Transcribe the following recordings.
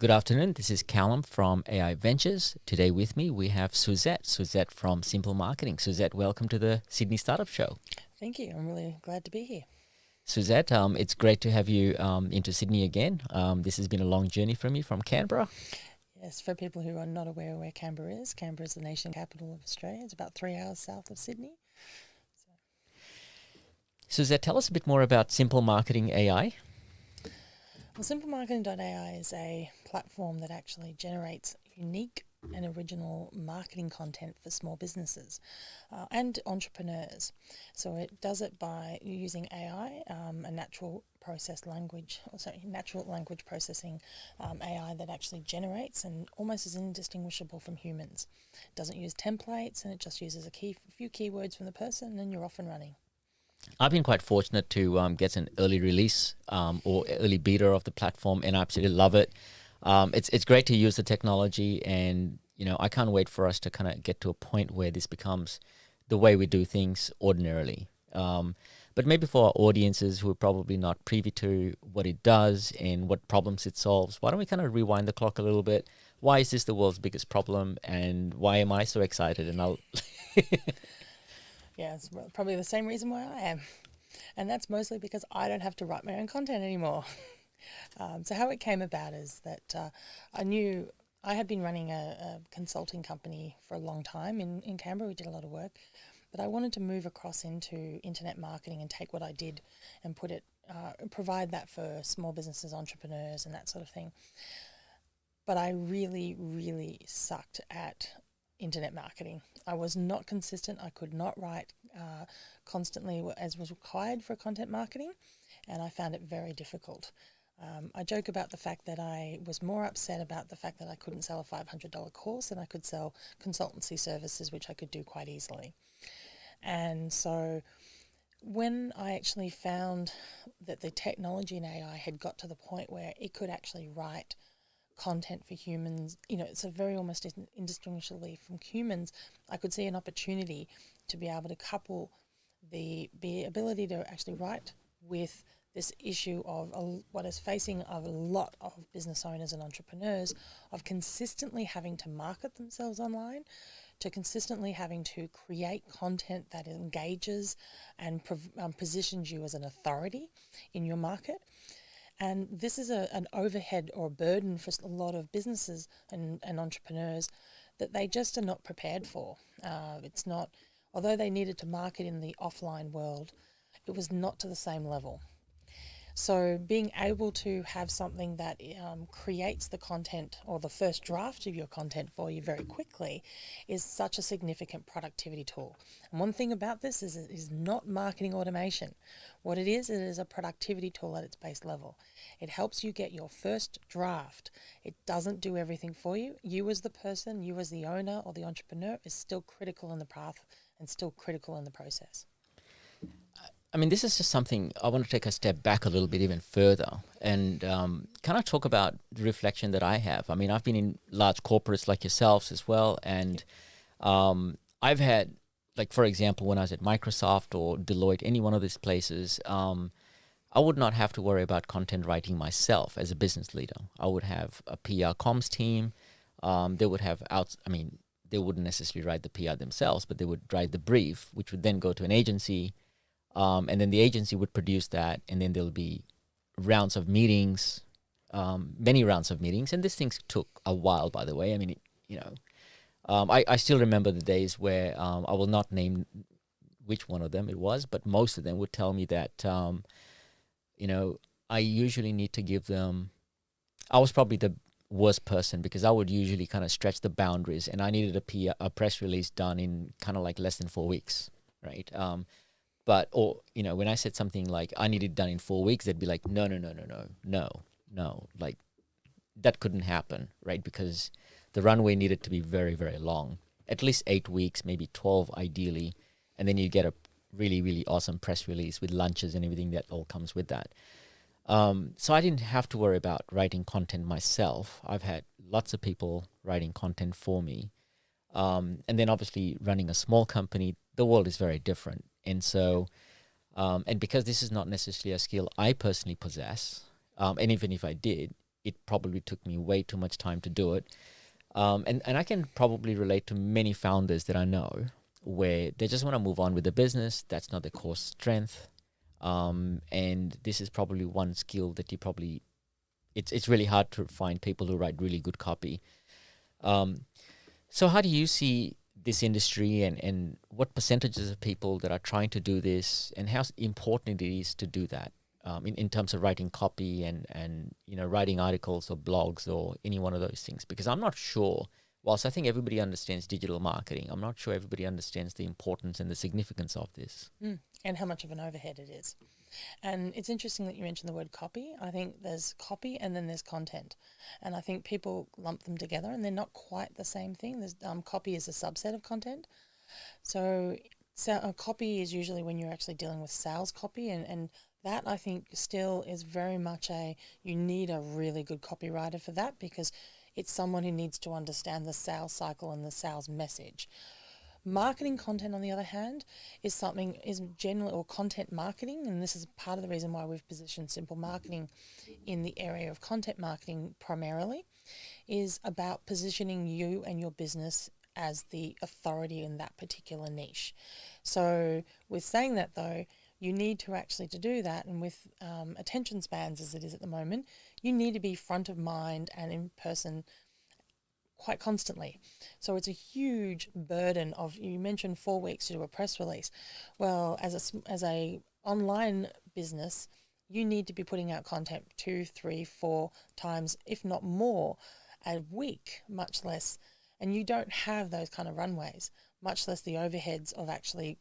Good afternoon. This is Callum from AI Ventures. Today with me we have Suzette. Suzette from Simplemarketing. Suzette, welcome to the Sydney Startup Show. Thank you. I'm really glad to be here. Suzette, it's great to have you into Sydney again. This has been a long journey from you from Canberra. Yes, for people who are not aware where Canberra is the nation capital of Australia. It's about 3 hours south of Sydney. Suzette, tell us a bit more about Simple Marketing AI. Well, Simplemarketing.ai is a platform that actually generates unique and original marketing content for small businesses and entrepreneurs. So it does it by using AI, a natural language processing AI that actually generates and almost is indistinguishable from humans. It doesn't use templates, and it just uses a few keywords from the person, and you're off and running. I've been quite fortunate to get an early release or early beta of the platform, and I absolutely love it. It's great to use the technology, and I can't wait for us to kind of get to a point where this becomes the way we do things ordinarily. But maybe for our audiences who are probably not privy to what it does and what problems it solves, why don't we kind of rewind the clock a little bit? Why is this the world's biggest problem, and why am I so excited? And I'll Yeah, it's probably the same reason why I am. And that's mostly because I don't have to write my own content anymore. So how it came about is that I knew I had been running a consulting company for a long time in Canberra. We did a lot of work, but I wanted to move across into internet marketing and take what I did and provide that for small businesses, entrepreneurs, and that sort of thing. But I really, really sucked at internet marketing. I was not consistent. I could not write constantly as was required for content marketing, and I found it very difficult. I joke about the fact that I was more upset about the fact that I couldn't sell a $500 course than I could sell consultancy services, which I could do quite easily. And so when I actually found that the technology in AI had got to the point where it could actually write content for humans, it's a very almost indistinguishably from humans, I could see an opportunity to be able to couple the ability to actually write with this issue of what is facing of a lot of business owners and entrepreneurs of consistently having to market themselves online, to consistently having to create content that engages and positions you as an authority in your market. And this is an overhead or a burden for a lot of businesses and entrepreneurs that they just are not prepared for. It's not, although they needed to market in the offline world, it was not to the same level. So being able to have something that creates the content or the first draft of your content for you very quickly is such a significant productivity tool. And one thing about this is it is not marketing automation. What it is a productivity tool at its base level. It helps you get your first draft. It doesn't do everything for you. You as the person, you as the owner or the entrepreneur is still critical in the path and still critical in the process. I mean, this is just something I want to take a step back a little bit even further and kind of talk about the reflection that I have. I mean, I've been in large corporates like yourselves as well. And I've had, like, for example, when I was at Microsoft or Deloitte, any one of these places, I would not have to worry about content writing myself as a business leader. I would have a PR comms team. They would have they wouldn't necessarily write the PR themselves, but they would write the brief, which would then go to an agency. And then the agency would produce that, and then there'll be rounds of meetings, many rounds of meetings. And these things took a while, by the way. I mean, I still remember the days where I will not name which one of them it was, but most of them would tell me that, I usually need to give them, I was probably the worst person because I would usually kind of stretch the boundaries, and I needed a press release done in kind of like less than 4 weeks, right? When I said something like I need it done in 4 weeks, they'd be like, no, like that couldn't happen, right? Because the runway needed to be very, very long, at least 8 weeks, maybe 12 ideally. And then you get a really, really awesome press release with lunches and everything that all comes with that. So I didn't have to worry about writing content myself. I've had lots of people writing content for me. And then obviously running a small company, the world is very different. And so, and because this is not necessarily a skill I personally possess, and even if I did, it probably took me way too much time to do it. And I can probably relate to many founders that I know where they just want to move on with the business. That's not their core strength. And this is probably one skill that you probably, it's really hard to find people who write really good copy. So how do you see this industry, and what percentages of people that are trying to do this, and how important it is to do that in terms of writing copy and writing articles or blogs or any one of those things? Because I'm not sure, whilst I think everybody understands digital marketing, I'm not sure everybody understands the importance and the significance of this. And how much of an overhead it is. And it's interesting that you mentioned the word copy. I think there's copy and then there's content. And I think people lump them together and they're not quite the same thing. There's copy is a subset of content. So copy is usually when you're actually dealing with sales copy, and that I think still is very much you need a really good copywriter for that, because it's someone who needs to understand the sales cycle and the sales message. Marketing content, on the other hand, is generally, or content marketing, and this is part of the reason why we've positioned Simplemarketing in the area of content marketing primarily, is about positioning you and your business as the authority in that particular niche. So with saying that though, you need to actually to do that, and with attention spans as it is at the moment, you need to be front of mind and in person quite constantly. So it's a huge burden of, you mentioned 4 weeks to do a press release. Well, as a online business, you need to be putting out content 2, 3, 4 times, if not more, a week, much less. And you don't have those kind of runways, much less the overheads of actually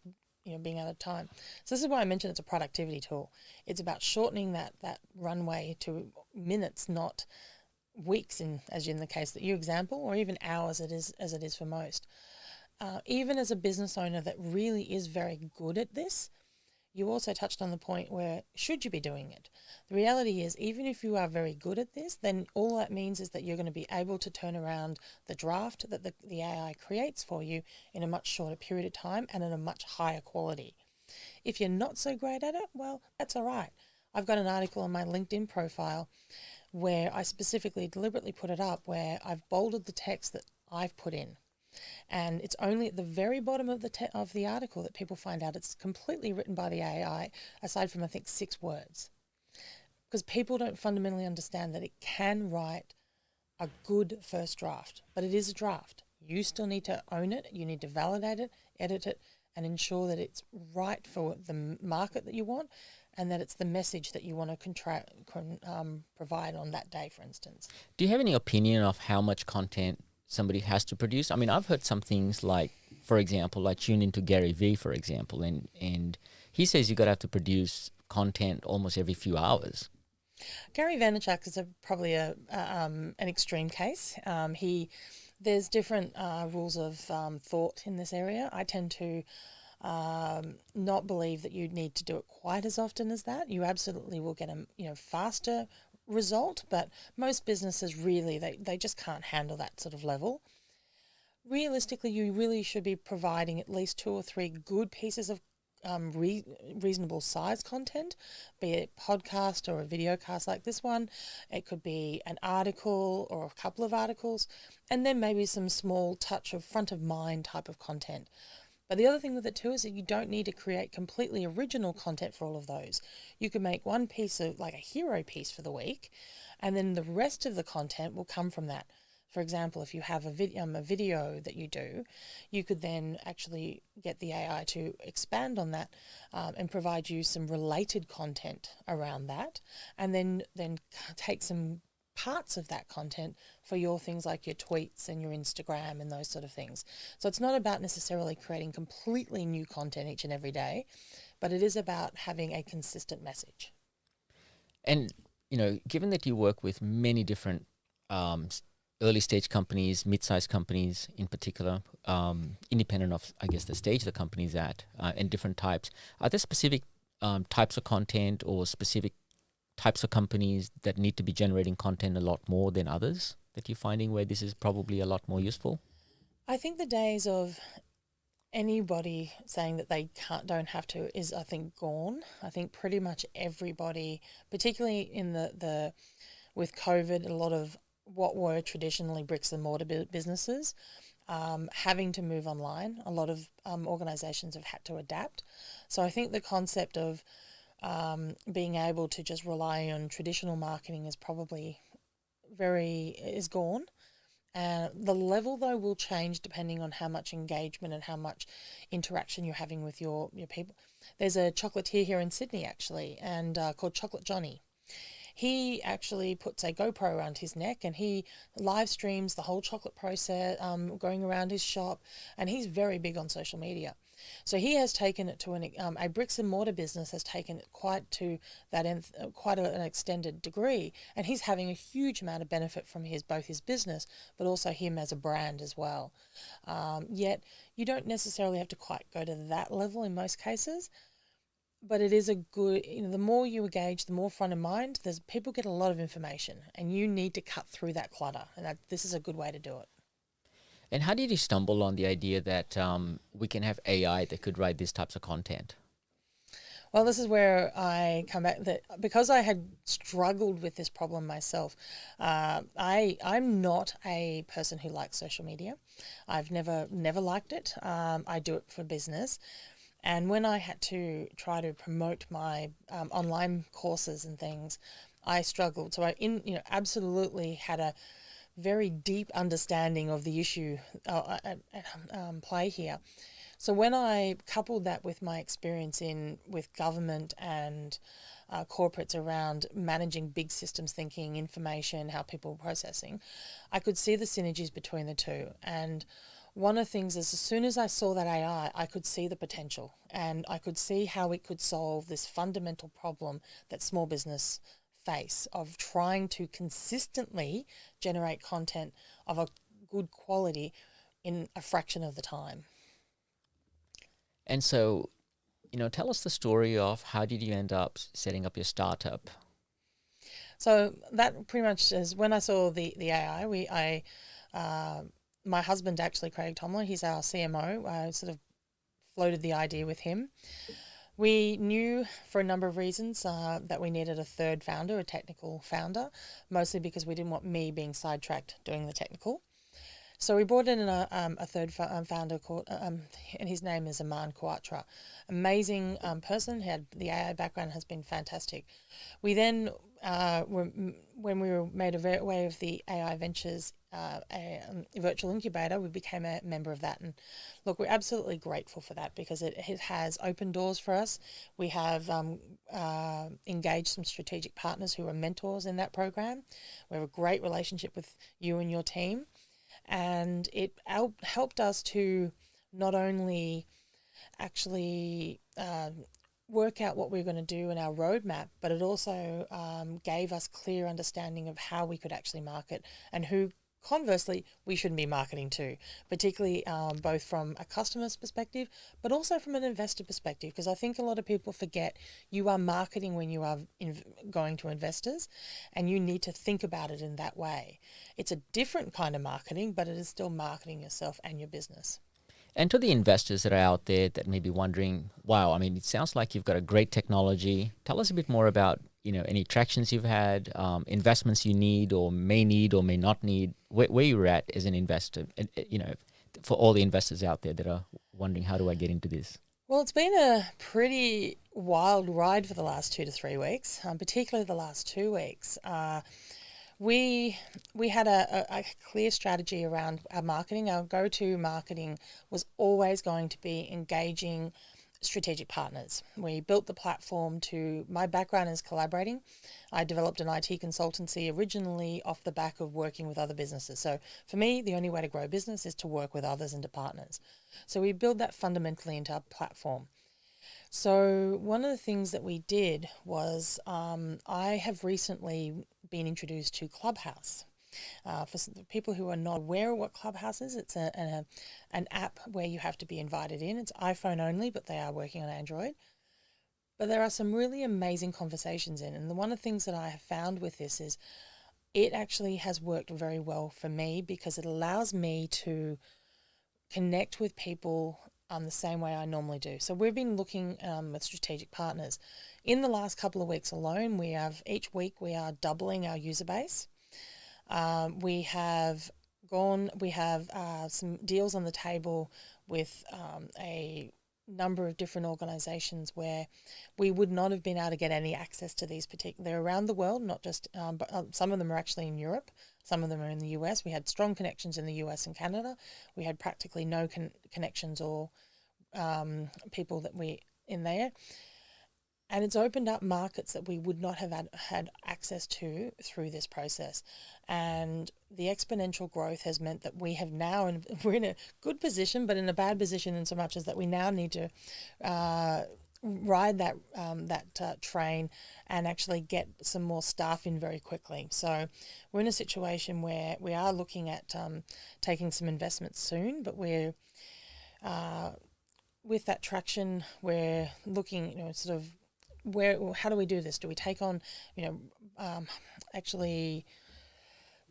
being out of time. So this is why I mentioned it's a productivity tool. It's about shortening that runway to minutes, not weeks, as in the case that you example, or even hours as it is for most. Even as a business owner that really is very good at this, you also touched on the point where should you be doing it? The reality is, even if you are very good at this, then all that means is that you're going to be able to turn around the draft that the AI creates for you in a much shorter period of time and at a much higher quality. If you're not so great at it, well, that's all right. I've got an article on my LinkedIn profile where I specifically deliberately put it up where I've bolded the text that I've put in. And it's only at the very bottom of the article that people find out it's completely written by the AI, aside from, I think, 6 words. Because people don't fundamentally understand that it can write a good first draft, but it is a draft. You still need to own it, you need to validate it, edit it, and ensure that it's right for the market that you want, and that it's the message that you want to provide on that day, for instance. Do you have any opinion of how much content somebody has to produce? I mean, I've heard some things like, for example, like tune into Gary Vee, for example, and he says you got to have to produce content almost every few hours. Gary Vaynerchuk is probably an extreme case. There's different rules of thought in this area. I tend to not believe that you need to do it quite as often as that. You absolutely will get a faster result, but most businesses really they just can't handle that sort of level. Realistically, you really should be providing at least 2 or 3 good pieces of reasonable size content, be it podcast or a video cast like this one. It could be an article or a couple of articles, and then maybe some small touch of front of mind type of content. But the other thing with it too is that you don't need to create completely original content for all of those. You can make one piece of like a hero piece for the week, and then the rest of the content will come from that. For example, if you have a video that you do, you could then actually get the AI to expand on that and provide you some related content around that, and then take some parts of that content for your things like your tweets and your Instagram and those sort of things. So it's not about necessarily creating completely new content each and every day, but it is about having a consistent message. And, given that you work with many different early stage companies, mid-sized companies in particular, independent of, I guess, the stage the company's at, and different types, are there specific types of content or specific types of companies that need to be generating content a lot more than others that you're finding where this is probably a lot more useful? I think the days of anybody saying that they don't have to is, I think, gone. I think pretty much everybody, particularly in with COVID, a lot of what were traditionally bricks and mortar businesses having to move online. A lot of organizations have had to adapt. So I think the concept of being able to just rely on traditional marketing is probably is gone. The level, though, will change depending on how much engagement and how much interaction you're having with your people. There's a chocolatier here in Sydney, actually, and called Chocolate Johnny. He actually puts a GoPro around his neck and he live streams the whole chocolate process going around his shop, and he's very big on social media. So he has taken it to a bricks and mortar business has taken it quite to that quite an extended degree, and he's having a huge amount of benefit from both his business, but also him as a brand as well. Yet you don't necessarily have to quite go to that level in most cases. But it is a good, the more you engage, the more front of mind. People get a lot of information, and you need to cut through that clutter. And this is a good way to do it. And how did you stumble on the idea that we can have AI that could write these types of content? Well, this is where I come back that because I had struggled with this problem myself, I'm not a person who likes social media. I've never liked it. I do it for business. And when I had to try to promote my online courses and things, I struggled. So I absolutely had a very deep understanding of the issue at play here. So when I coupled that with my experience with government and corporates around managing big systems thinking, information, how people were processing, I could see the synergies between the two. And one of the things is, as soon as I saw that AI, I could see the potential, and I could see how it could solve this fundamental problem that small business face of trying to consistently generate content of a good quality in a fraction of the time. And so, tell us the story of how did you end up setting up your startup? So that pretty much is when I saw the AI. My husband, actually, Craig Tomlin, he's our CMO. I sort of floated the idea with him. We knew for a number of reasons that we needed a third founder, a technical founder, mostly because we didn't want me being sidetracked doing the technical. So we brought in a third founder called, and his name is Aman Quatra. Amazing person. He had the AI background, has been fantastic. We then, when we were made aware of the AI Ventures a virtual incubator, we became a member of that. And look, we're absolutely grateful for that because it has opened doors for us. We have engaged some strategic partners who are mentors in that program. We have a great relationship with you and your team. And it helped us to not only actually work out what we were going to do in our roadmap, but it also gave us clear understanding of how we could actually market and who, conversely, we shouldn't be marketing to, particularly both from a customer's perspective, but also from an investor perspective, because I think a lot of people forget you are marketing when you are going to investors, and you need to think about it in that way. It's a different kind of marketing, but it is still marketing yourself and your business. And to the investors that are out there that may be wondering, wow, I mean, it sounds like you've got a great technology. Tell us a bit more about, any tractions you've had, investments you need or may not need, where you're at as an investor, for all the investors out there that are wondering, how do I get into this? Well, it's been a pretty wild ride for the last 2 to 3 weeks, particularly the last 2 weeks. We had a clear strategy around our marketing. Our go-to marketing was always going to be engaging strategic partners. We built the platform my background is collaborating. I developed an IT consultancy originally off the back of working with other businesses. So for me, the only way to grow business is to work with others and to partners. So we build that fundamentally into our platform. So one of the things that we did was I have recently been introduced to Clubhouse. For people who are not aware of what Clubhouse is, it's an app where you have to be invited in. It's iPhone only, but they are working on Android. But there are some really amazing conversations in. And one of the things that I have found with this is it actually has worked very well for me because it allows me to connect with people the same way I normally do. So we've been looking with strategic partners. In the last couple of weeks alone, each week we are doubling our user base. We have some deals on the table with a number of different organizations where we would not have been able to get any access to these they're around the world, not just, but some of them are actually in Europe, some of them are in the US. We had strong connections in the US and Canada. We had practically no connections or people that we in there. And it's opened up markets that we would not have had access to through this process. And the exponential growth has meant that we have now, and we're in a good position, but in a bad position in so much as that we now need to ride that train and actually get some more staff in very quickly. So we're in a situation where we are looking at taking some investments soon, but we're with that traction, we're looking, sort of how do we do this? Do we take on, actually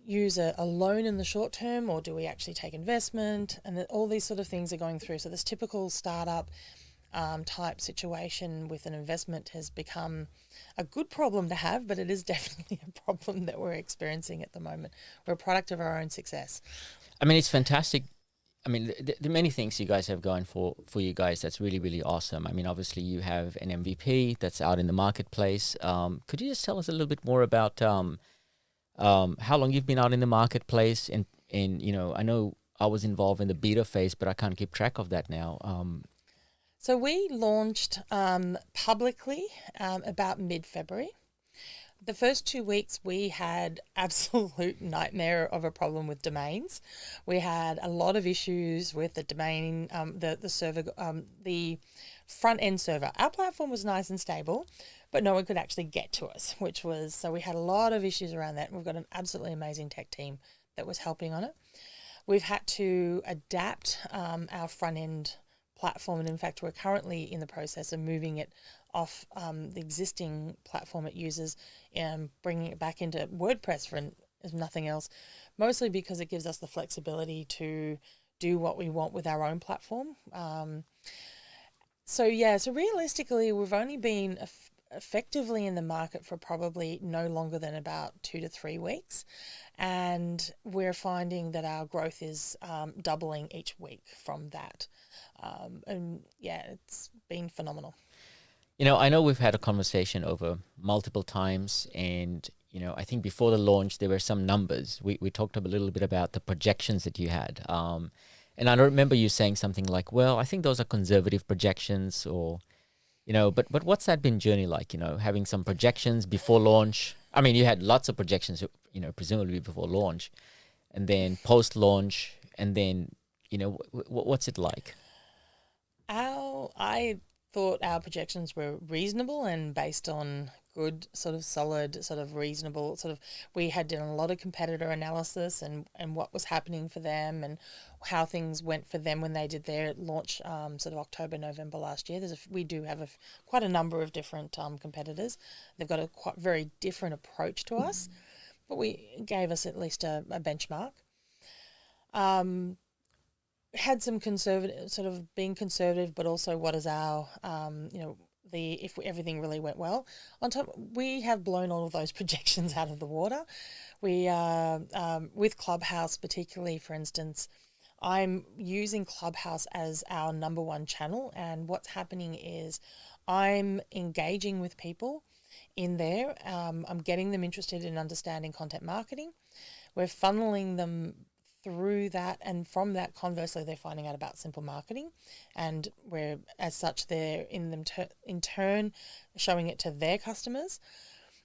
use a loan in the short term, or do we actually take investment? And all these sort of things are going through. So this typical startup type situation with an investment has become a good problem to have, but it is definitely a problem that we're experiencing at the moment. We're a product of our own success. I mean, it's fantastic. I mean, the many things you guys have going for you guys that's really, really awesome. I mean, obviously you have an MVP that's out in the marketplace. Could you just tell us a little bit more about how long you've been out in the marketplace? And I know I was involved in the beta phase, but I can't keep track of that now. So we launched publicly about mid-February. The first 2 weeks we had absolute nightmare of a problem with domains. We had a lot of issues with the domain, the server, the front end server. Our platform was nice and stable, but no one could actually get to us, so we had a lot of issues around that. We've got an absolutely amazing tech team that was helping on it. We've had to adapt our front end platform, and in fact we're currently in the process of moving it off the existing platform it uses and bringing it back into WordPress if nothing else, mostly because it gives us the flexibility to do what we want with our own platform. So realistically we've only been effectively in the market for probably no longer than about 2 to 3 weeks, and we're finding that our growth is doubling each week from that. It's been phenomenal. I know we've had a conversation over multiple times, and I think before the launch there were some numbers. We talked a little bit about the projections that you had, and I remember you saying something like, well, I think those are conservative projections, or but what's that been journey like, having some projections before launch? I mean, you had lots of projections, presumably before launch, and then post launch, and then what's it like? I thought our projections were reasonable and based on good, sort of solid, sort of reasonable, we had done a lot of competitor analysis and what was happening for them and how things went for them when they did their launch, sort of October, November last year. We do have quite a number of different competitors. They've got a quite very different approach to us, but we gave us at least a benchmark. Had some being conservative, but also what is our, if everything really went well. On top, we have blown all of those projections out of the water. We, with Clubhouse particularly, for instance, I'm using Clubhouse as our number one channel, and what's happening is I'm engaging with people in there. I'm getting them interested in understanding content marketing. We're funneling them through that, and from that, conversely, they're finding out about Simplemarketing, and we're, as such, they're in turn showing it to their customers.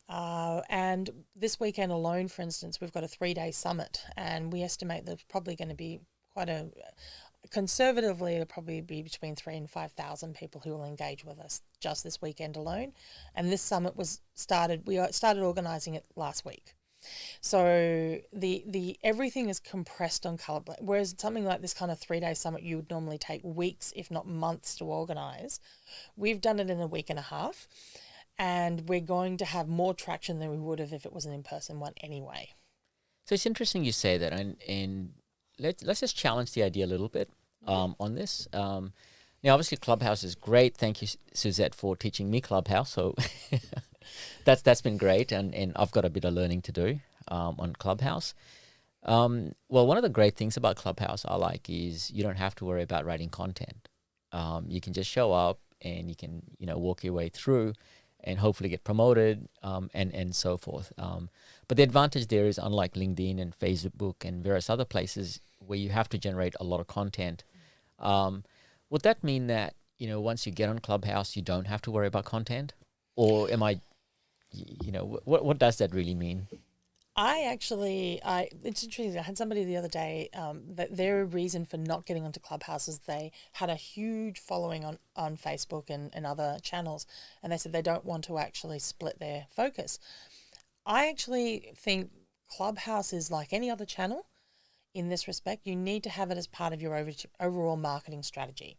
And this weekend alone, for instance, we've got a 3-day summit, and we estimate there's probably going to be conservatively, it'll probably be between 3,000 and 5,000 people who will engage with us just this weekend alone. And this summit we started organising it last week. So the everything is compressed on Colourblade, whereas something like this kind of 3-day summit you would normally take weeks, if not months, to organise. We've done it in a week and a half, and we're going to have more traction than we would have if it was an in-person one anyway. So it's interesting you say that, and let's just challenge the idea a little bit on this. Now, obviously, Clubhouse is great. Thank you, Suzette, for teaching me Clubhouse. So that's been great, and I've got a bit of learning to do on Clubhouse. Well, one of the great things about Clubhouse I like is you don't have to worry about writing content. You can just show up and you can, walk your way through and hopefully get promoted, and so forth. But the advantage there is, unlike LinkedIn and Facebook and various other places where you have to generate a lot of content, would that mean that, once you get on Clubhouse, you don't have to worry about content? Or am I, what does that really mean? It's interesting. I had somebody the other day that their reason for not getting onto Clubhouse is they had a huge following on Facebook and other channels, and they said they don't want to actually split their focus. I actually think Clubhouse is like any other channel in this respect. You need to have it as part of your overall marketing strategy.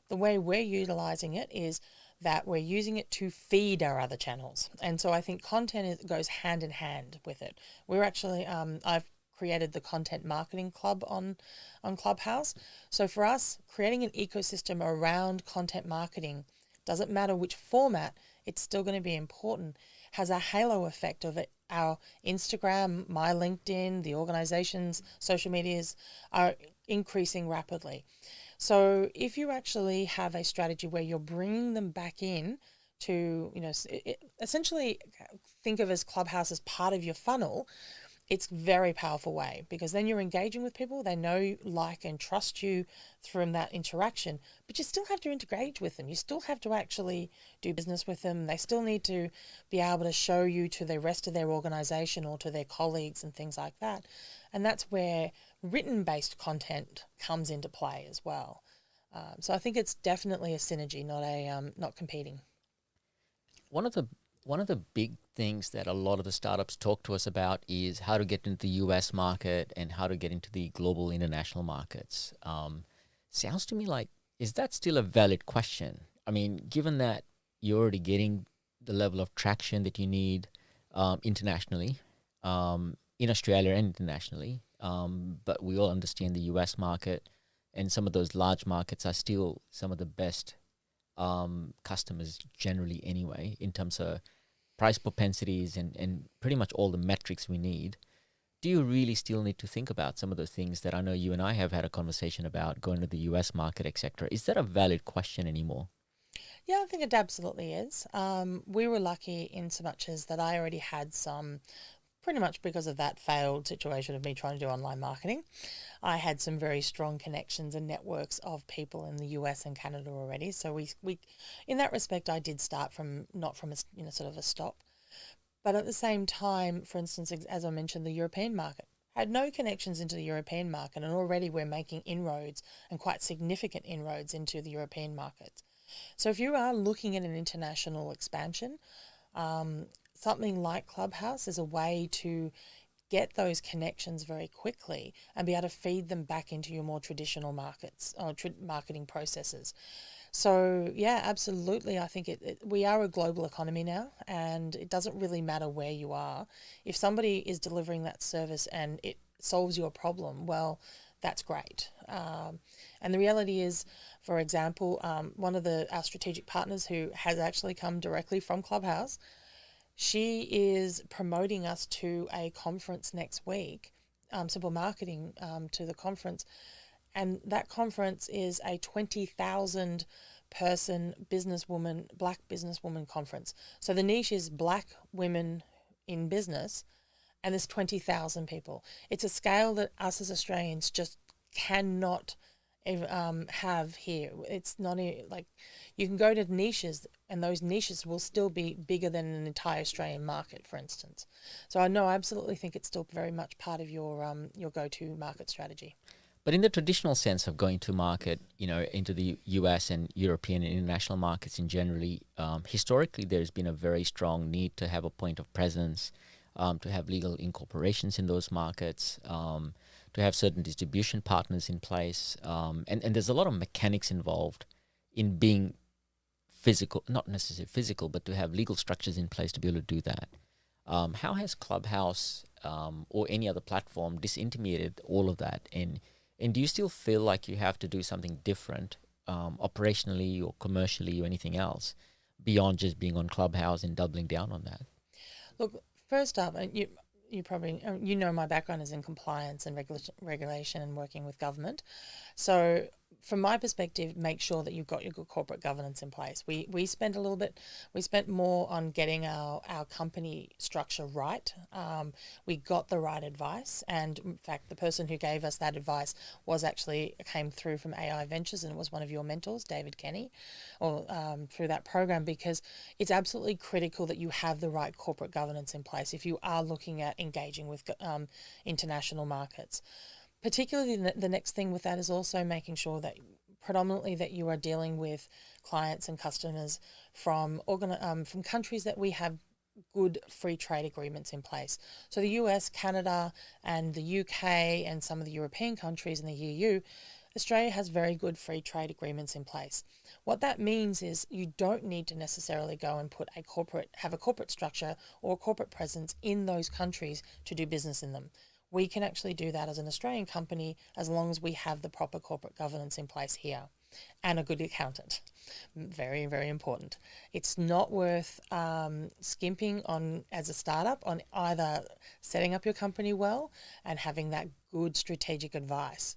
The way we're utilizing it is that we're using it to feed our other channels. And so I think content goes hand in hand with it. We're actually, I've created the Content Marketing Club on Clubhouse. So for us, creating an ecosystem around content marketing, doesn't matter which format, it's still going to be important, has a halo effect of it. Our Instagram, my LinkedIn, the organization's social medias are increasing rapidly. So if you actually have a strategy where you're bringing them back in to, essentially think of as Clubhouse as part of your funnel, it's a very powerful way, because then you're engaging with people. They know, like, and trust you from that interaction, but you still have to engage with them. You still have to actually do business with them. They still need to be able to show you to the rest of their organization or to their colleagues and things like that. And that's where written-based content comes into play as well. So I think it's definitely a synergy, not competing. One of the big things that a lot of the startups talk to us about is how to get into the US market and how to get into the global international markets. Sounds to me like, is that still a valid question? I mean, given that you're already getting the level of traction that you need internationally, in Australia and internationally, but we all understand the US market, and some of those large markets are still some of the best customers generally anyway, in terms of price propensities and pretty much all the metrics we need. Do you really still need to think about some of those things that I know you and I have had a conversation about, going to the US market, etc.? Is that a valid question anymore? Yeah, I think it absolutely is. We were lucky in so much as that I already had some, pretty much because of that failed situation of me trying to do online marketing, I had some very strong connections and networks of people in the US and Canada already. So we in that respect, I did start from not from a sort of a stop. But at the same time, for instance, as I mentioned, the European market had no connections into the European market, and already we're making inroads, and quite significant inroads, into the European market. So if you are looking at an international expansion, something like Clubhouse is a way to get those connections very quickly and be able to feed them back into your more traditional markets or marketing processes. So yeah, absolutely. I think we are a global economy now, and it doesn't really matter where you are. If somebody is delivering that service and it solves your problem, well, that's great. And the reality is, for example, one of our strategic partners who has actually come directly from Clubhouse, she is promoting us to a conference next week, Simplemarketing, to the conference. And that conference is a 20,000 person black businesswoman conference. So the niche is black women in business, and there's 20,000 people. It's a scale that us as Australians just cannot have here. It's not like, you can go to niches, and those niches will still be bigger than an entire Australian market, for instance. So I absolutely think it's still very much part of your go-to market strategy. But in the traditional sense of going to market, into the US and European and international markets in generally, historically there's been a very strong need to have a point of presence, to have legal incorporations in those markets, to have certain distribution partners in place. And there's a lot of mechanics involved in being physical, not necessarily physical, but to have legal structures in place to be able to do that. How has Clubhouse or any other platform disintermediated all of that? And do you still feel like you have to do something different operationally or commercially or anything else beyond just being on Clubhouse and doubling down on that? Look, first up, you probably you know my background is in compliance and regulation and working with government. So from my perspective, make sure that you've got your good corporate governance in place. We spent we spent more on getting our company structure right. We got the right advice, and in fact, the person who gave us that advice came through from AI Ventures, and it was one of your mentors, David Kenny, or through that program, because it's absolutely critical that you have the right corporate governance in place if you are looking at engaging with international markets. Particularly, the next thing with that is also making sure that predominantly that you are dealing with clients and customers from from countries that we have good free trade agreements in place. So the US, Canada, and the UK, and some of the European countries and the EU, Australia has very good free trade agreements in place. What that means is you don't need to necessarily go and have a corporate structure or corporate presence in those countries to do business in them. We can actually do that as an Australian company as long as we have the proper corporate governance in place here and a good accountant. Very, very important. It's not worth skimping on as a startup on either setting up your company well and having that good strategic advice.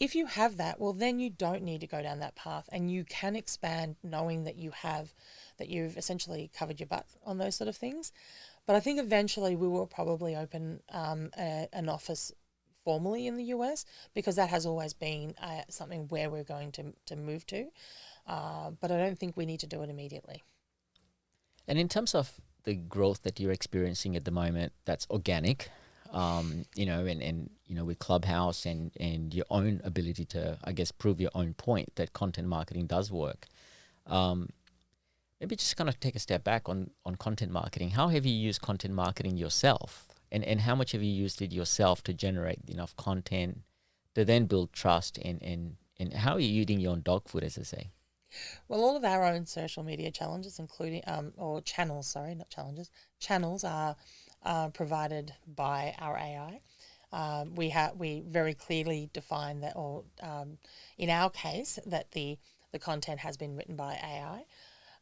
If you have that, well, then you don't need to go down that path, and you can expand knowing that you've essentially covered your butt on those sort of things. But I think eventually we will probably open an office formally in the US, because that has always been something where we're going to move to. But I don't think we need to do it immediately. And in terms of the growth that you're experiencing at the moment, that's organic, and with Clubhouse and your own ability to, I guess, prove your own point that content marketing does work. Maybe just kind of take a step back on content marketing. How have you used content marketing yourself? And how much have you used it yourself to generate enough content to then build trust? And how are you eating your own dog food, as I say? Well, all of our own social media challenges, including, or channels, sorry, not challenges, channels are provided by our AI. We very clearly define that, or in our case, that the content has been written by AI.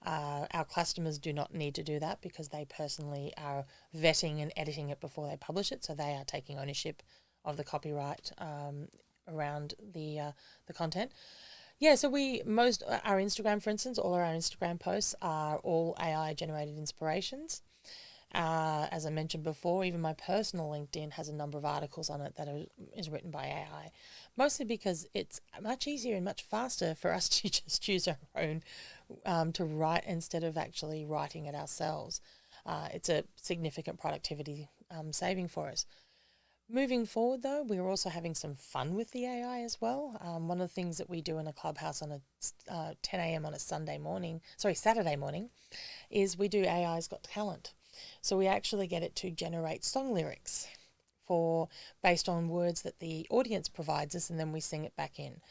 Our customers do not need to do that because they personally are vetting and editing it before they publish it, so they are taking ownership of the copyright around the content. Yeah, so our Instagram, for instance, all of our Instagram posts are all AI generated inspirations. As I mentioned before, even my personal LinkedIn has a number of articles on it that is written by AI, mostly because it's much easier and much faster for us to just use our own to write instead of actually writing it ourselves. It's a significant productivity saving for us. Moving forward, though, we're also having some fun with the AI as well. One of the things that we do in a Clubhouse on a 10 a.m. on a Saturday morning, is we do AI's Got Talent. So we actually get it to generate song lyrics based on words that the audience provides us, and then we sing it back in.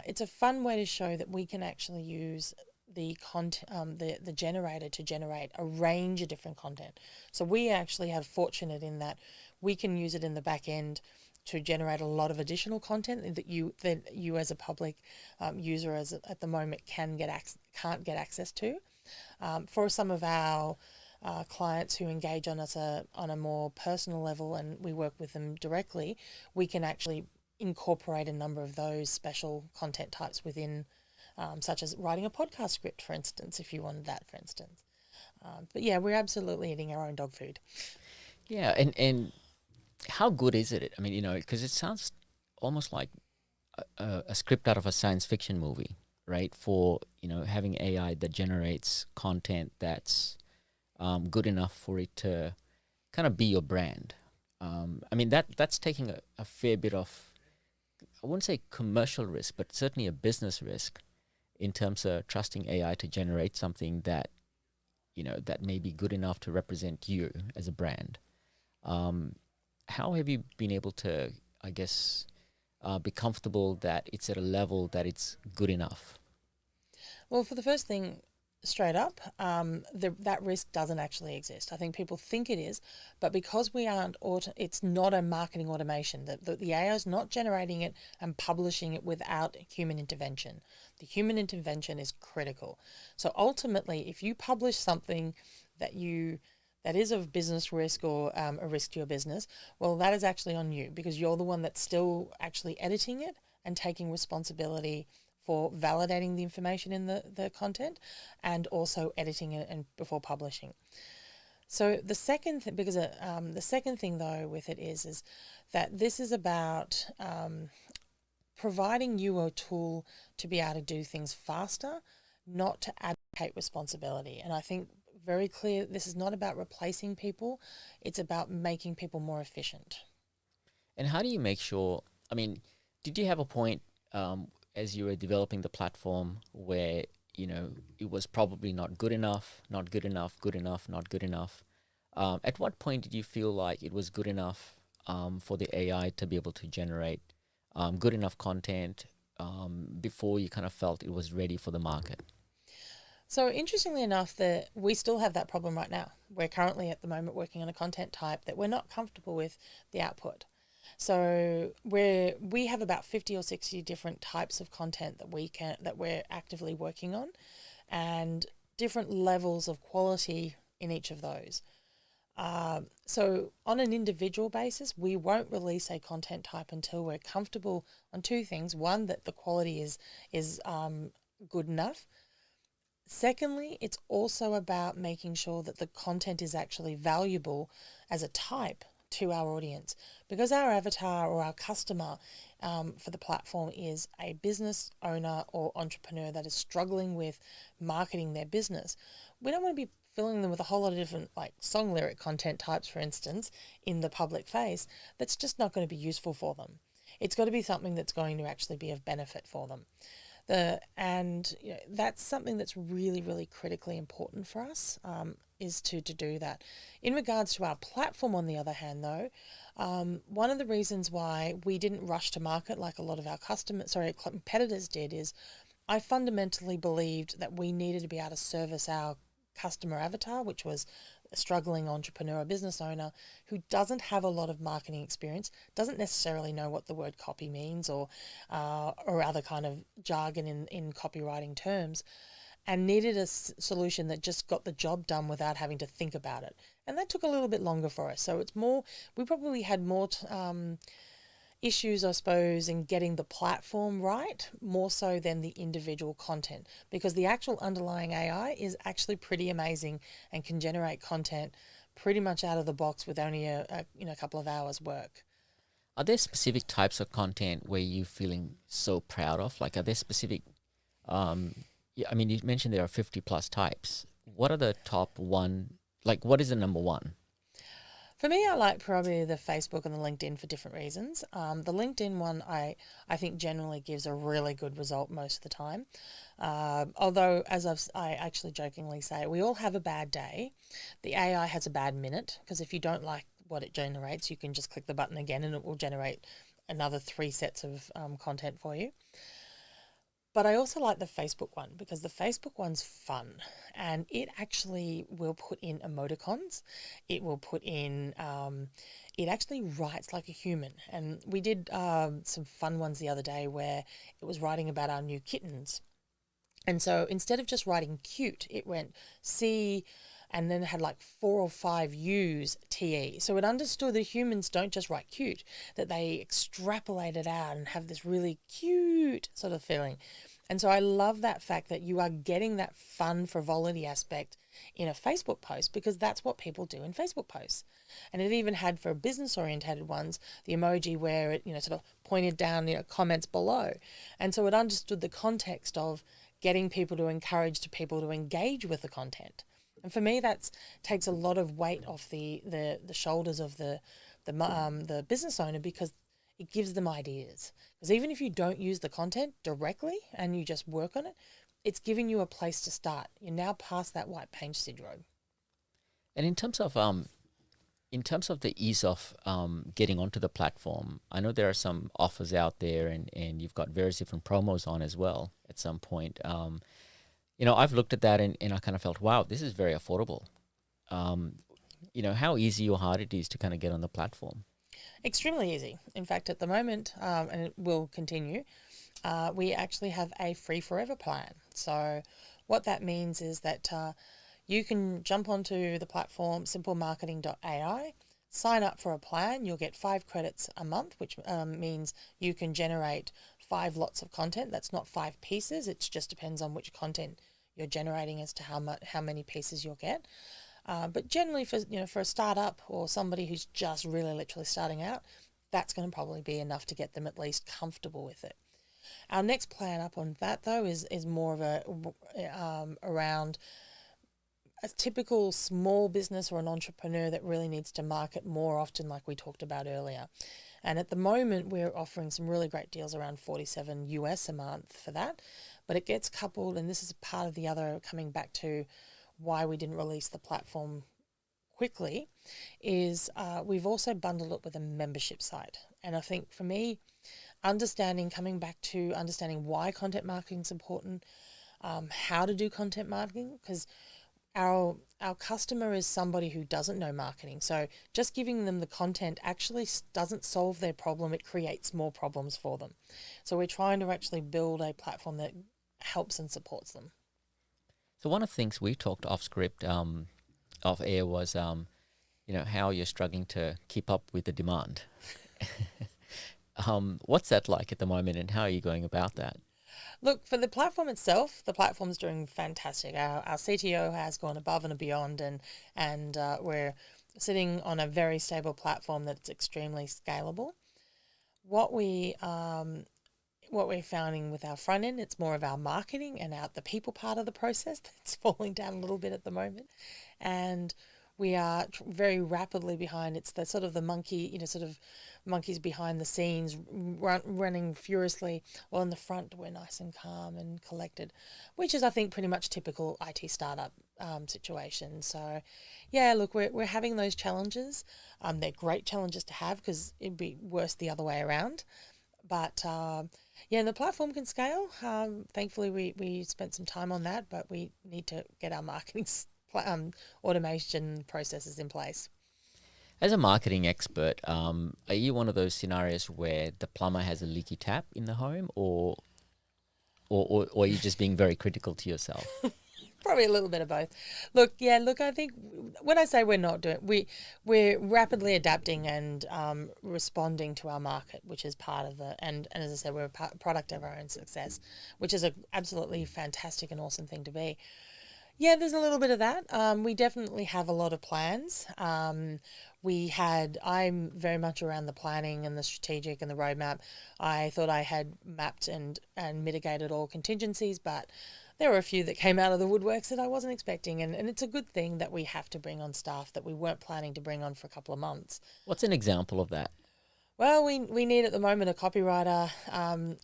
It's a fun way to show that we can actually use the generator to generate a range of different content. So we actually have fortunate in that we can use it in the back end to generate a lot of additional content that you as a public user at the moment can't get access to. For some of our clients who engage on us on a more personal level, and we work with them directly, we can actually incorporate a number of those special content types within, such as writing a podcast script, for instance, if you wanted that, for instance. But yeah, we're absolutely eating our own dog food. Yeah, and how good is it? I mean, because it sounds almost like a script out of a science fiction movie, right? For, having AI that generates content that's good enough for it to kind of be your brand. I mean, that's taking a fair bit of, I wouldn't say commercial risk, but certainly a business risk in terms of trusting AI to generate something that, that may be good enough to represent you as a brand. How have you been able to, I guess, be comfortable that it's at a level that it's good enough? Well, for the first thing, straight up, that risk doesn't actually exist. I think people think it is, but because we aren't, it's not a marketing automation. The AI is not generating it and publishing it without human intervention. The human intervention is critical. So ultimately, if you publish something that is of business risk or a risk to your business, well, that is actually on you because you're the one that's still actually editing it and taking responsibility for validating the information in the content and also editing it and before publishing. So the second the second thing though with it is that this is about providing you a tool to be able to do things faster, not to abdicate responsibility. And I think very clear this is not about replacing people, it's about making people more efficient. And how do you make sure? I mean, did you have a point as you were developing the platform where it was probably not good enough, not good enough, good enough, not good enough? At what point did you feel like it was good enough for the AI to be able to generate good enough content before you kind of felt it was ready for the market? So interestingly enough, that we still have that problem right now. We're currently at the moment working on a content type that we're not comfortable with the output. So we have about 50 or 60 different types of content that we're actively working on, and different levels of quality in each of those. So on an individual basis, we won't release a content type until we're comfortable on two things: one, that the quality is good enough. Secondly, it's also about making sure that the content is actually valuable as a type to our audience, because our avatar or our customer for the platform is a business owner or entrepreneur that is struggling with marketing their business. We don't want to be filling them with a whole lot of different like song lyric content types, for instance, in the public face. That's just not going to be useful for them. It's got to be something that's going to actually be of benefit for them. That's something that's really, really critically important for us, is to do that. In regards to our platform, on the other hand, though, one of the reasons why we didn't rush to market like a lot of our competitors did is I fundamentally believed that we needed to be able to service our customer avatar, which was a struggling entrepreneur or business owner who doesn't have a lot of marketing experience, doesn't necessarily know what the word copy means or other kind of jargon in copywriting terms, and needed a solution that just got the job done without having to think about it. And that took a little bit longer for us. So we probably had more issues, I suppose, in getting the platform right, more so than the individual content, because the actual underlying AI is actually pretty amazing and can generate content pretty much out of the box with only a couple of hours work. Are there specific types of content where you're feeling so proud of? Like, are there specific, yeah, I mean, you mentioned there are 50 plus types. What are the top one? Like, what is the number one? For me, I like probably the Facebook and the LinkedIn for different reasons. The LinkedIn one, I think generally gives a really good result most of the time. Although, I actually jokingly say, we all have a bad day. The AI has a bad minute, because if you don't like what it generates, you can just click the button again and it will generate another 3 sets of content for you. But I also like the Facebook one because the Facebook one's fun, and it actually will put in emoticons. It will put in, it actually writes like a human. And we did some fun ones the other day where it was writing about our new kittens. And so instead of just writing cute, it went C, and then it had like 4 or 5 U's TE. So it understood that humans don't just write cute, that they extrapolate it out and have this really cute sort of feeling. And so I love that fact that you are getting that fun frivolity aspect in a Facebook post, because that's what people do in Facebook posts. And it even had, for business oriented ones, the emoji where it, sort of pointed down, comments below. And so it understood the context of getting people to encourage people to engage with the content. And for me, that takes a lot of weight off the shoulders of the business owner, because it gives them ideas. Because even if you don't use the content directly and you just work on it, it's giving you a place to start. You're now past that white paint syndrome. And in terms of the ease of getting onto the platform, I know there are some offers out there, and you've got various different promos on as well at some point. I've looked at that and I kind of felt, wow, this is very affordable. Um, how easy or hard it is to kind of get on the platform. Extremely easy. In fact, at the moment, and it will continue, we actually have a free forever plan. So, what that means is that you can jump onto the platform simplemarketing.ai, sign up for a plan. You'll get 5 credits a month, which means you can generate 5 lots of content. That's not 5 pieces. It just depends on which content you're generating as to how many pieces you'll get. But generally, for a startup or somebody who's just really literally starting out, that's going to probably be enough to get them at least comfortable with it. Our next plan up on that though is more of a around a typical small business or an entrepreneur that really needs to market more often, like we talked about earlier. And at the moment, we're offering some really great deals around 47 US a month for that. But it gets coupled, and this is part of the other coming back to why we didn't release the platform quickly, is we've also bundled it with a membership site. And I think for me, coming back to understanding why content marketing is important, how to do content marketing, because our customer is somebody who doesn't know marketing. So just giving them the content actually doesn't solve their problem. It creates more problems for them. So we're trying to actually build a platform that helps and supports them. So one of the things we talked off script, off air was, how you're struggling to keep up with the demand. What's that like at the moment, and how are you going about that? Look, for the platform itself, the platform's doing fantastic. Our CTO has gone above and beyond, and we're sitting on a very stable platform that's extremely scalable. What we what we're finding with our front end, it's more of our marketing and the people part of the process that's falling down a little bit at the moment, and we are very rapidly behind. It's the sort of the monkeys behind the scenes running furiously, while in the front we're nice and calm and collected, which is, I think, pretty much typical IT startup situation. So, yeah, look, we're having those challenges. They're great challenges to have because it'd be worse the other way around. But yeah, the platform can scale. Thankfully, we spent some time on that, but we need to get our marketing automation processes in place. As a marketing expert, are you one of those scenarios where the plumber has a leaky tap in the home, or are you just being very critical to yourself? Probably a little bit of both. Look, I think when I say we're not doing, we're rapidly adapting and responding to our market, which is part of and as I said, we're a product of our own success, which is a absolutely fantastic and awesome thing to be. Yeah, there's a little bit of that. We definitely have a lot of plans. I'm very much around the planning and the strategic and the roadmap. I thought I had mapped and mitigated all contingencies, but there were a few that came out of the woodworks that I wasn't expecting. And it's a good thing that we have to bring on staff that we weren't planning to bring on for a couple of months. What's an example of that? Well, we need at the moment a copywriter,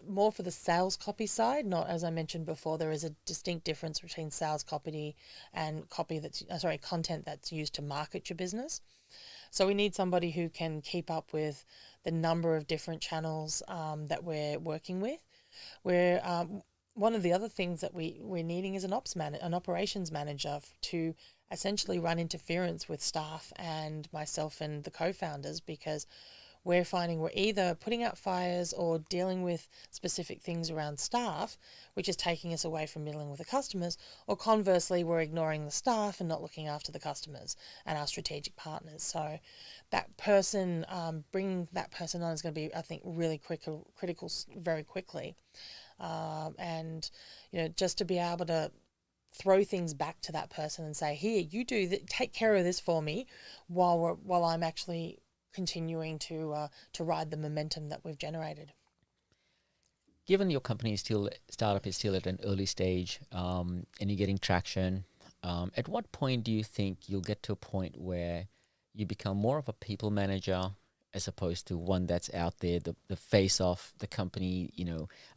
more for the sales copy side. Not, as I mentioned before, there is a distinct difference between sales copy and content that's used to market your business. So we need somebody who can keep up with the number of different channels that we're working with. One of the other things that we're needing is an operations manager to essentially run interference with staff and myself and the co-founders, because we're finding we're either putting out fires or dealing with specific things around staff, which is taking us away from dealing with the customers, or conversely, we're ignoring the staff and not looking after the customers and our strategic partners. So that person, bringing that person on is going to be, I think, really critical very quickly. And, just to be able to throw things back to that person and say, here, you take care of this for me while I'm actually continuing to ride the momentum that we've generated. Given your startup is still at an early stage, and you're getting traction, at what point do you think you'll get to a point where you become more of a people manager as opposed to one that's out there, the face of the company?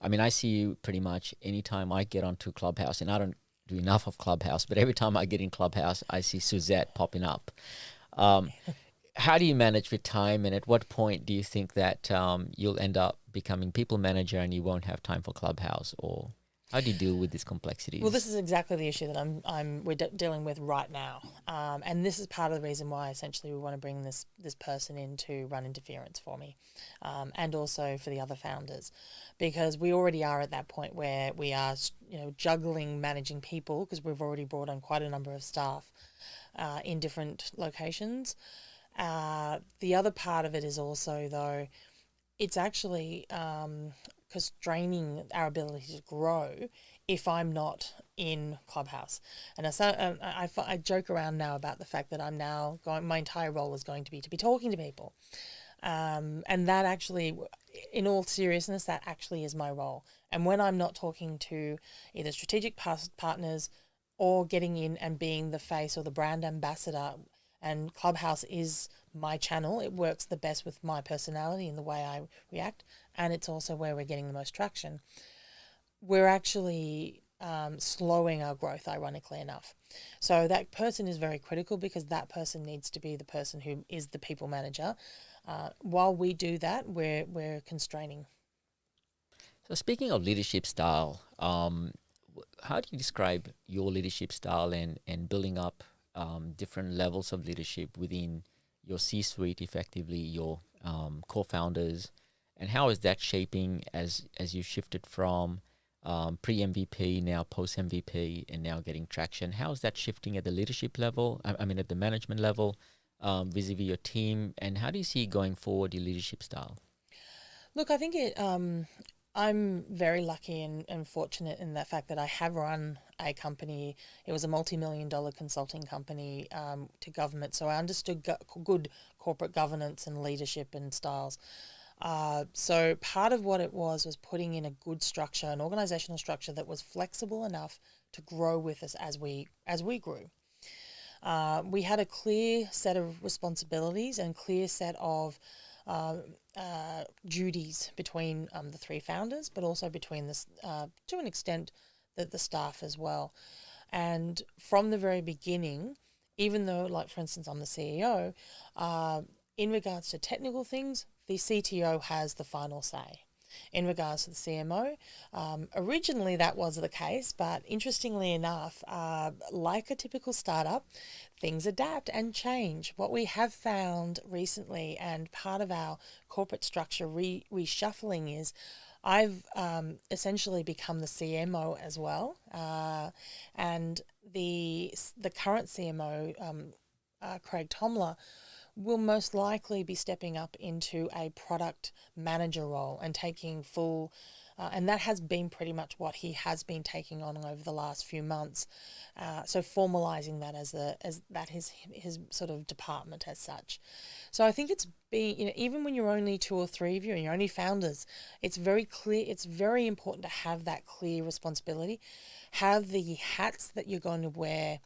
I see you pretty much anytime I get onto Clubhouse, and I don't do enough of Clubhouse, but every time I get in Clubhouse, I see Suzette popping up. How do you manage with time, and at what point do you think that you'll end up becoming people manager and you won't have time for Clubhouse? Or How do you deal with these Well, complexities? this is exactly the issue that we're dealing with right now, and this is part of the reason why essentially we want to bring this person in to run interference for me, and also for the other founders, because we already are at that point where we are, juggling managing people because we've already brought on quite a number of staff in different locations. The other part of it is also though it's actually constraining our ability to grow if I'm not in Clubhouse. And I joke around now about the fact that I'm now going, my entire role is going to be talking to people. And that actually, in all seriousness, that actually is my role. And when I'm not talking to either strategic partners or getting in and being the face or the brand ambassador, and Clubhouse is my channel. It works the best with my personality and the way I react, and it's also where we're getting the most traction. We're actually slowing our growth, ironically enough. So that person is very critical because that person needs to be the person who is the people manager. While we do that, we're constraining. So speaking of leadership style, how do you describe your leadership style and building up different levels of leadership within your C-suite, effectively your co-founders, and how is that shaping as you shifted from pre-MVP, now post-MVP, and now getting traction? How is that shifting at the leadership level? I mean, at the management level, vis-a-vis your team, and how do you see going forward your leadership style? Look, I think I'm very lucky and fortunate in the fact that I have run a company. It was a multi-million-dollar consulting company to government, so I understood good corporate governance and leadership and styles. So part of what it was putting in a good structure, an organizational structure that was flexible enough to grow with us as we grew. We had a clear set of responsibilities and clear set of duties between the three founders, but also between this, to an extent, the staff as well. And from the very beginning, even though, like for instance, I'm the CEO, in regards to technical things, the CTO has the final say. In regards to the CMO, originally that was the case, but interestingly enough, like a typical startup, things adapt and change. What we have found recently, and part of our corporate structure reshuffling, is I've essentially become the CMO as well, and the current CMO, Craig Tomler, will most likely be stepping up into a product manager role and taking full, and that has been pretty much what he has been taking on over the last few months. So formalizing that as his sort of department as such. So I think it's been, even when you're only two or three of you and you're only founders, it's very clear. It's very important to have that clear responsibility, have the hats that you're going to wear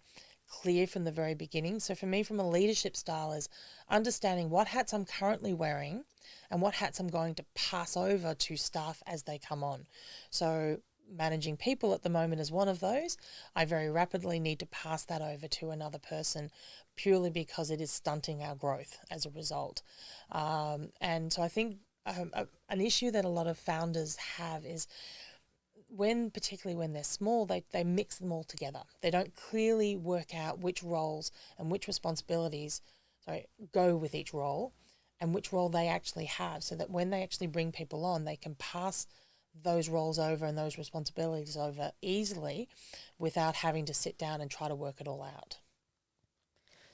clear from the very beginning. So for me, from a leadership style, is understanding what hats I'm currently wearing and what hats I'm going to pass over to staff as they come on. So managing people at the moment is one of those. I very rapidly need to pass that over to another person purely because it is stunting our growth as a result. And so I think an issue that a lot of founders have is particularly when they're small, they mix them all together. They don't clearly work out which roles and which responsibilities go with each role and which role they actually have, so that when they actually bring people on, they can pass those roles over and those responsibilities over easily without having to sit down and try to work it all out.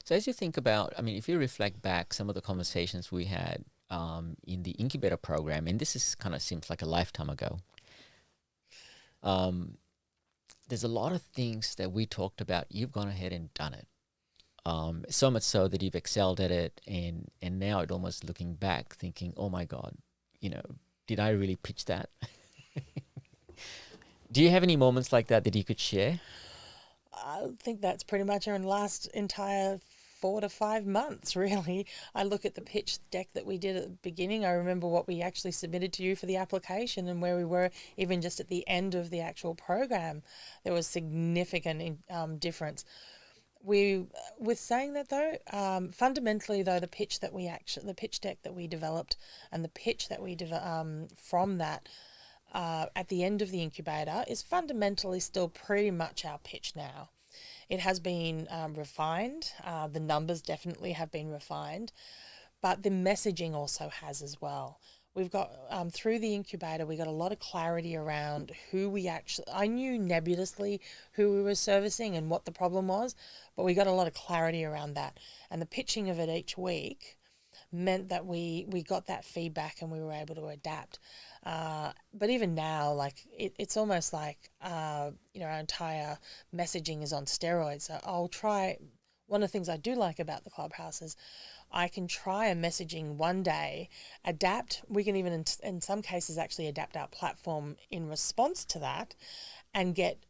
So as you think about, I mean, if you reflect back some of the conversations we had in the incubator program, and this is kind of seems like a lifetime ago, there's a lot of things that we talked about. You've gone ahead and done it. So much so that you've excelled at it, and now it almost looking back, thinking, "Oh my God, did I really pitch that?" Do you have any moments like that you could share? I think that's pretty much our last entire 4 to 5 months, really. I look at the pitch deck that we did at the beginning. I remember what we actually submitted to you for the application and where we were even just at the end of the actual program. There was significant difference. With saying that though, fundamentally though, the pitch deck that we developed and the pitch that we from that at the end of the incubator is fundamentally still pretty much our pitch now. It has been refined. The numbers definitely have been refined, but the messaging also has as well. We've got, through the incubator, we got a lot of clarity around who we actually, I knew nebulously who we were servicing and what the problem was, but we got a lot of clarity around that. And the pitching of it each week meant that we got that feedback and we were able to adapt. But even now, like it's almost like, our entire messaging is on steroids. So I'll try, one of the things I do like about the Clubhouse is I can try a messaging one day, adapt. We can even, in some cases, actually adapt our platform in response to that and get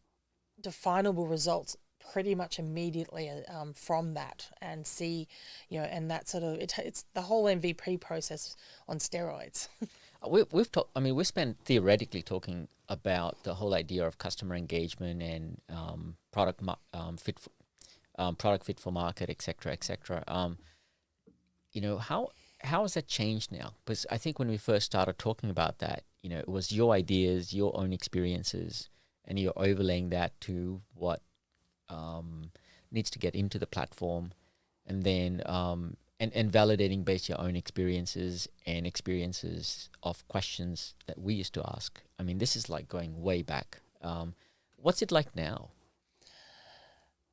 definable results pretty much immediately from that, and see, and that sort of, it's the whole MVP process on steroids. We've talked. I mean, we spent theoretically talking about the whole idea of customer engagement and product fit for market, etc., etc. How has that changed now? Because I think when we first started talking about that, it was your ideas, your own experiences, and you're overlaying that to what needs to get into the platform, and then and validating based your own experiences and experiences of questions that we used to ask. I mean, this is like going way back. What's it like now?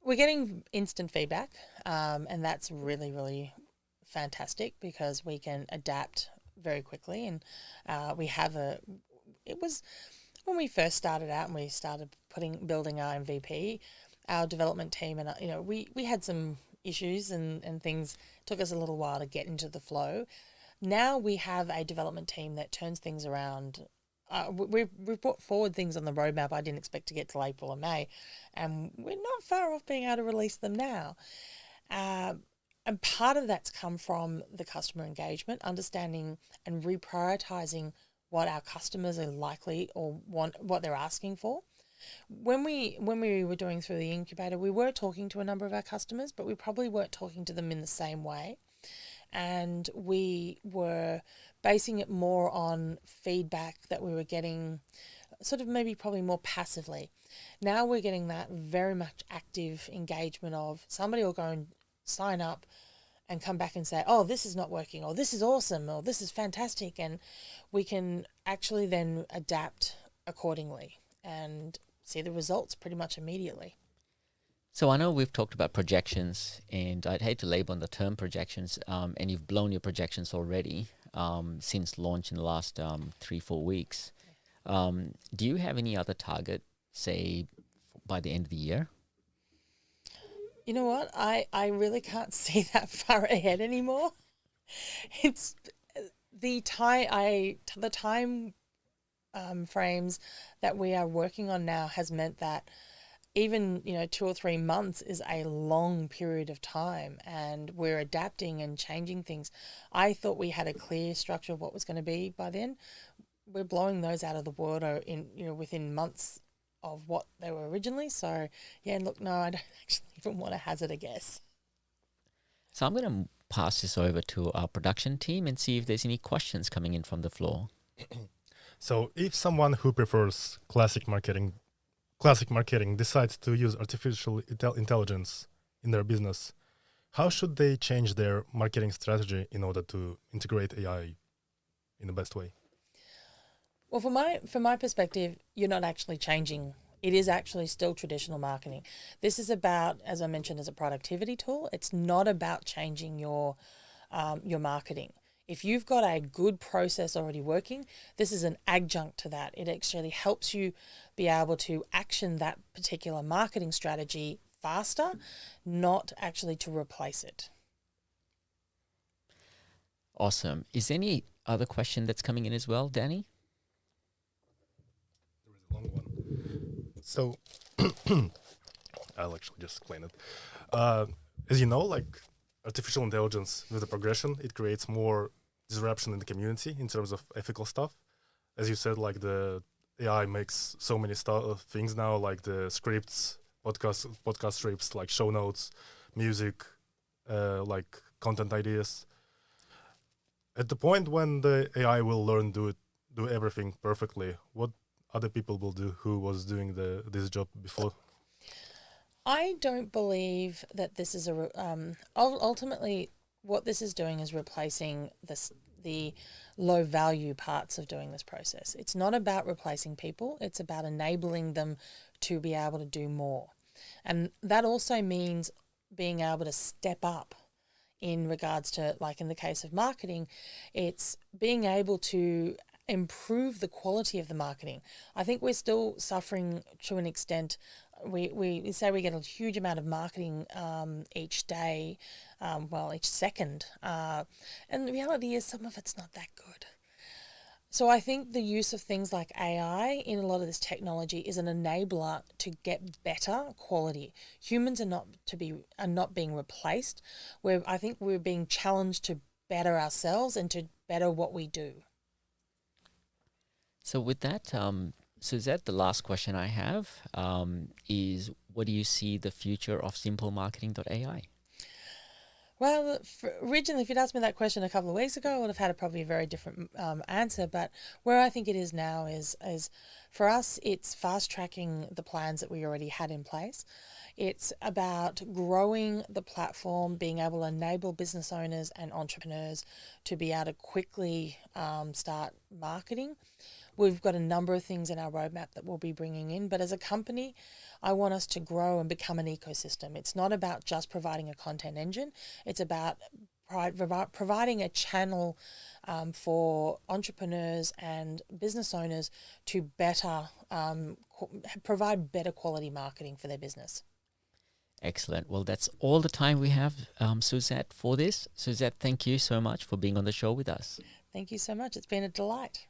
We're getting instant feedback, and that's really, really fantastic because we can adapt very quickly. And it was when we first started out and we started building our MVP, our development team, and we had some issues and things. Took us a little while to get into the flow. Now we have a development team that turns things around. We've brought forward things on the roadmap I didn't expect to get till April or May, and we're not far off being able to release them now. And part of that's come from the customer engagement, understanding and reprioritizing what our customers are likely or want, what they're asking for. When we were doing through the incubator, we were talking to a number of our customers, but we probably weren't talking to them in the same way. And we were basing it more on feedback that we were getting, sort of maybe probably more passively. Now we're getting that very much active engagement of somebody will go and sign up and come back and say, oh, this is not working, or this is awesome, or this is fantastic. And we can actually then adapt accordingly and see the results pretty much immediately. So I know we've talked about projections, and I'd hate to label on the term projections, and you've blown your projections already since launch in the last 3-4 weeks. Do you have any other target, say, by the end of the year? You know what? I really can't see that far ahead anymore. It's the time frames that we are working on now has meant that even 2 or 3 months is a long period of time, and we're adapting and changing things. I thought we had a clear structure of what was going to be by then. We're blowing those out of the water within months of what they were originally. So yeah, look, no, I don't actually even want to hazard a guess. So I'm going to pass this over to our production team and see if there's any questions coming in from the floor. So if someone who prefers classic marketing decides to use artificial intelligence in their business, how should they change their marketing strategy in order to integrate AI in the best way? Well, from my perspective, you're not actually changing. It is actually still traditional marketing. This is about, as I mentioned, as a productivity tool. It's not about changing your marketing. If you've got a good process already working, this is an adjunct to that. It actually helps you be able to action that particular marketing strategy faster, not actually to replace it. Awesome. Is there any other question that's coming in as well, Danny? There is a long one. So I'll actually just explain it. As you know, like artificial intelligence with the progression, it creates more disruption in the community in terms of ethical stuff. As you said, like the AI makes so many things now, like the scripts, podcast scripts, like show notes, music, like content ideas. At the point when the AI will learn do everything perfectly, what other people will do who was doing this job before? I don't believe that this is ultimately what this is doing is replacing the low value parts of doing this process. It's not about replacing people, it's about enabling them to be able to do more. And that also means being able to step up in regards to, like in the case of marketing, it's being able to improve the quality of the marketing. I think we're still suffering to an extent. We say we get a huge amount of marketing each day, each second. And the reality is some of it's not that good. So I think the use of things like AI in a lot of this technology is an enabler to get better quality. Humans are not being replaced. I think we're being challenged to better ourselves and to better what we do. So with that, Suzette, the last question I have is, what do you see the future of Simplemarketing.ai? Well, originally, if you'd asked me that question a couple of weeks ago, I would have had probably a very different answer. But where I think it is now is for us, it's fast tracking the plans that we already had in place. It's about growing the platform, being able to enable business owners and entrepreneurs to be able to quickly start marketing. We've got a number of things in our roadmap that we'll be bringing in, but as a company, I want us to grow and become an ecosystem. It's not about just providing a content engine. It's about providing a channel for entrepreneurs and business owners to better provide better quality marketing for their business. Excellent. Well, that's all the time we have, Suzette, for this. Suzette, thank you so much for being on the show with us. Thank you so much. It's been a delight.